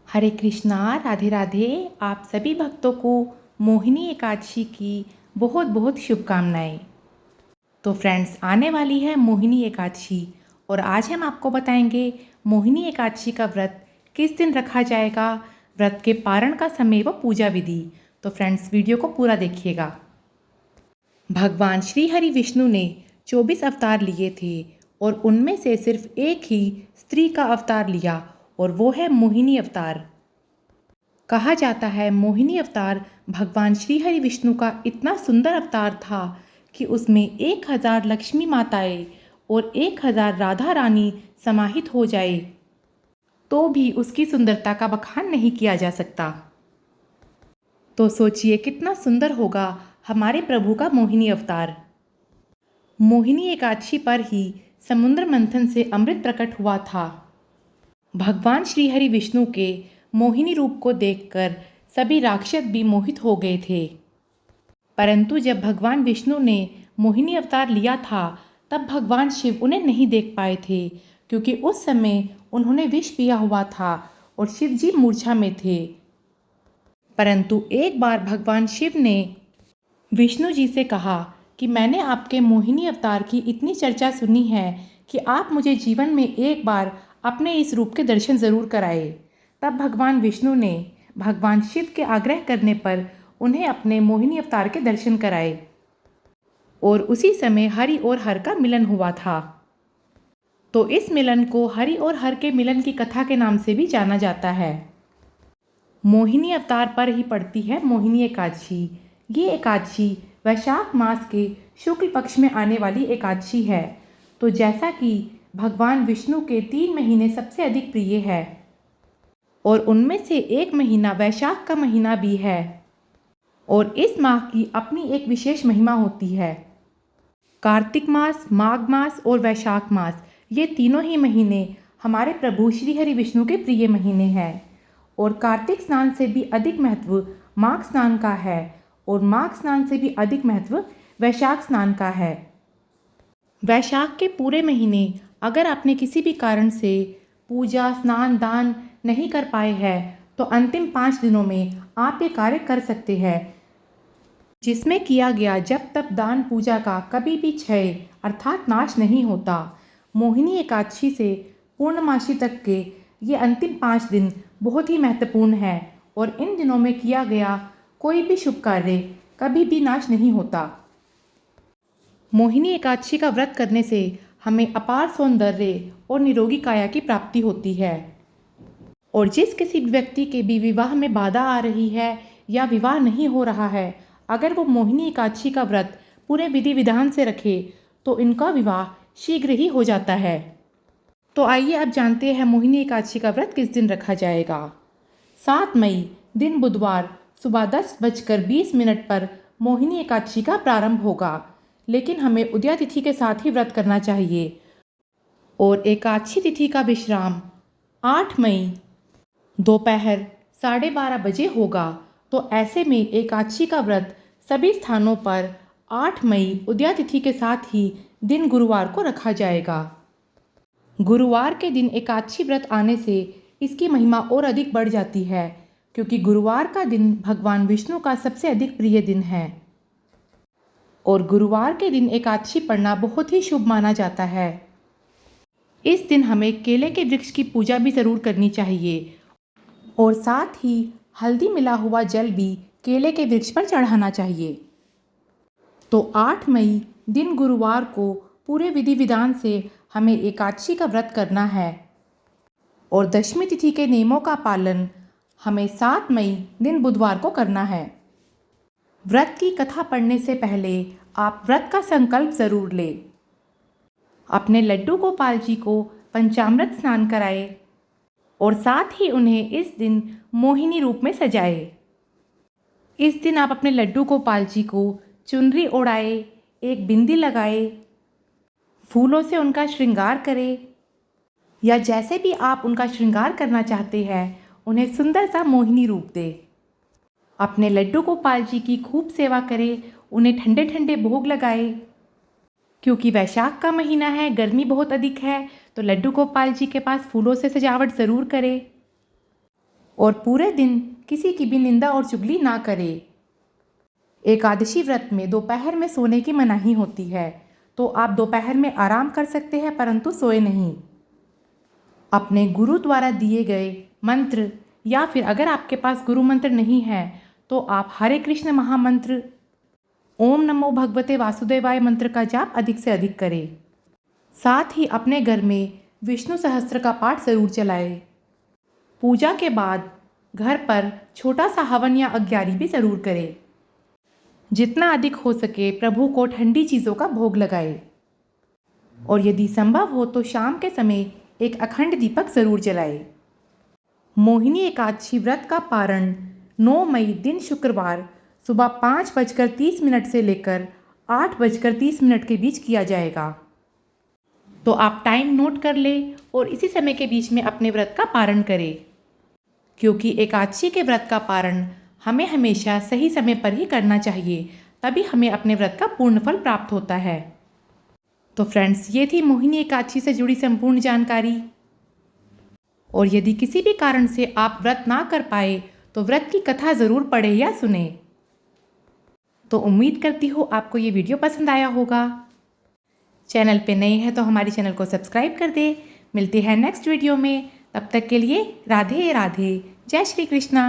हरे कृष्णा, राधे राधे। आप सभी भक्तों को मोहिनी एकादशी की बहुत बहुत शुभकामनाएं। तो फ्रेंड्स, आने वाली है मोहिनी एकादशी और आज हम आपको बताएंगे मोहिनी एकादशी का व्रत किस दिन रखा जाएगा, व्रत के पारण का समय व पूजा विधि। तो फ्रेंड्स, वीडियो को पूरा देखिएगा। भगवान श्री हरि विष्णु ने 24 अवतार लिए थे और उनमें से सिर्फ एक ही स्त्री का अवतार लिया और वो है मोहिनी अवतार। कहा जाता है मोहिनी अवतार भगवान श्री हरि विष्णु का इतना सुंदर अवतार था कि उसमें 1000 लक्ष्मी माताएं और 1000 राधा रानी समाहित हो जाए तो भी उसकी सुंदरता का बखान नहीं किया जा सकता। तो सोचिए कितना सुंदर होगा हमारे प्रभु का मोहिनी अवतार। मोहिनी एकादशी पर ही समुद्र मंथन से अमृत प्रकट हुआ था। भगवान श्री हरि विष्णु के मोहिनी रूप को देखकर सभी राक्षस भी मोहित हो गए थे। परंतु जब भगवान विष्णु ने मोहिनी अवतार लिया था तब भगवान शिव उन्हें नहीं देख पाए थे, क्योंकि उस समय उन्होंने विष पिया हुआ था और शिव जी मूर्छा में थे। परंतु एक बार भगवान शिव ने विष्णु जी से कहा कि मैंने आपके मोहिनी अवतार की इतनी चर्चा सुनी है कि आप मुझे जीवन में एक बार अपने इस रूप के दर्शन जरूर कराए। तब भगवान विष्णु ने भगवान शिव के आग्रह करने पर उन्हें अपने मोहिनी अवतार के दर्शन कराए और उसी समय हरि और हर का मिलन हुआ था। तो इस मिलन को हरि और हर के मिलन की कथा के नाम से भी जाना जाता है। मोहिनी अवतार पर ही पड़ती है मोहिनी एकादशी। ये एकादशी वैशाख मास के शुक्ल पक्ष में आने वाली एकादशी है। तो जैसा कि भगवान विष्णु के 3 महीने सबसे अधिक प्रिय है और उनमें से एक महीना वैशाख का महीना भी है और इस माह की अपनी एक विशेष महिमा होती है। कार्तिक मास, माघ मास और वैशाख मास, ये तीनों ही महीने हमारे प्रभु श्री हरि विष्णु के प्रिय महीने हैं और कार्तिक स्नान से भी अधिक महत्व माघ स्नान का है और माघ स्नान से भी अधिक महत्व वैशाख स्नान का है। वैशाख के पूरे महीने अगर आपने किसी भी कारण से पूजा, स्नान, दान नहीं कर पाए हैं तो अंतिम 5 दिनों में आप ये कार्य कर सकते हैं, जिसमें किया गया जब तब दान पूजा का कभी भी क्षय अर्थात नाश नहीं होता। मोहिनी एकादशी से पूर्णमासी तक के ये अंतिम 5 दिन बहुत ही महत्वपूर्ण है और इन दिनों में किया गया कोई भी शुभ कार्य कभी भी नाश नहीं होता। मोहिनी एकादशी का व्रत करने से हमें अपार सौंदर्य और निरोगी काया की प्राप्ति होती है और जिस किसी व्यक्ति के भी विवाह में बाधा आ रही है या विवाह नहीं हो रहा है, अगर वो मोहिनी एकादशी का व्रत पूरे विधि विधान से रखे तो इनका विवाह शीघ्र ही हो जाता है। तो आइए अब जानते हैं मोहिनी एकादशी का व्रत किस दिन रखा जाएगा। 7 मई दिन बुधवार सुबह 10:20 पर मोहिनी एकादशी का प्रारंभ होगा, लेकिन हमें उदया तिथि के साथ ही व्रत करना चाहिए और एकादशी तिथि का विश्राम 8 मई दोपहर 12:30 बजे होगा। तो ऐसे में एकादशी का व्रत सभी स्थानों पर 8 मई उदया तिथि के साथ ही दिन गुरुवार को रखा जाएगा। गुरुवार के दिन एकादशी व्रत आने से इसकी महिमा और अधिक बढ़ जाती है, क्योंकि गुरुवार का दिन भगवान विष्णु का सबसे अधिक प्रिय दिन है और गुरुवार के दिन एकादशी पढ़ना बहुत ही शुभ माना जाता है। इस दिन हमें केले के वृक्ष की पूजा भी ज़रूर करनी चाहिए और साथ ही हल्दी मिला हुआ जल भी केले के वृक्ष पर चढ़ाना चाहिए। तो 8 मई दिन गुरुवार को पूरे विधि विधान से हमें एकादशी का व्रत करना है और दशमी तिथि के नियमों का पालन हमें 7 मई दिन बुधवार को करना है। व्रत की कथा पढ़ने से पहले आप व्रत का संकल्प ज़रूर लें। अपने लड्डू गोपाल जी को पंचामृत स्नान कराएं और साथ ही उन्हें इस दिन मोहिनी रूप में सजाएं। इस दिन आप अपने लड्डू गोपाल जी को चुनरी ओढ़ाए, एक बिंदी लगाए, फूलों से उनका श्रृंगार करें या जैसे भी आप उनका श्रृंगार करना चाहते हैं उन्हें सुंदर सा मोहिनी रूप दें। अपने लड्डू गोपाल जी की खूब सेवा करें, उन्हें ठंडे ठंडे भोग लगाए, क्योंकि वैशाख का महीना है, गर्मी बहुत अधिक है, तो लड्डू गोपाल जी के पास फूलों से सजावट ज़रूर करें। और पूरे दिन किसी की भी निंदा और चुगली ना करे। एकादशी व्रत में दोपहर में सोने की मनाही होती है, तो आप दोपहर में आराम कर सकते हैं परंतु सोए नहीं। अपने गुरु द्वारा दिए गए मंत्र या फिर अगर आपके पास गुरु मंत्र नहीं है तो आप हरे कृष्ण महामंत्र, ओम नमो भगवते वासुदेवाय मंत्र का जाप अधिक से अधिक करें। साथ ही अपने घर में विष्णु सहस्त्र का पाठ जरूर चलाएं। पूजा के बाद घर पर छोटा सा हवन या अग्यारी भी जरूर करें। जितना अधिक हो सके प्रभु को ठंडी चीज़ों का भोग लगाए और यदि संभव हो तो शाम के समय एक अखंड दीपक जरूर जलाए। मोहिनी एकादशी व्रत का पारण 9 मई दिन शुक्रवार सुबह 5:30 से लेकर 8:30 के बीच किया जाएगा। तो आप टाइम नोट कर लें और इसी समय के बीच में अपने व्रत का पारण करें, क्योंकि एकादशी के व्रत का पारण हमें हमेशा सही समय पर ही करना चाहिए, तभी हमें अपने व्रत का पूर्ण फल प्राप्त होता है। तो फ्रेंड्स, ये थी मोहिनी एकादशी से जुड़ी संपूर्ण जानकारी। और यदि किसी भी कारण से आप व्रत ना कर पाए तो व्रत की कथा ज़रूर पढ़े या सुने। तो उम्मीद करती हूँ आपको ये वीडियो पसंद आया होगा। चैनल पे नए हैं तो हमारे चैनल को सब्सक्राइब कर दे। मिलते हैं नेक्स्ट वीडियो में, तब तक के लिए राधे राधे, जय श्री कृष्णा।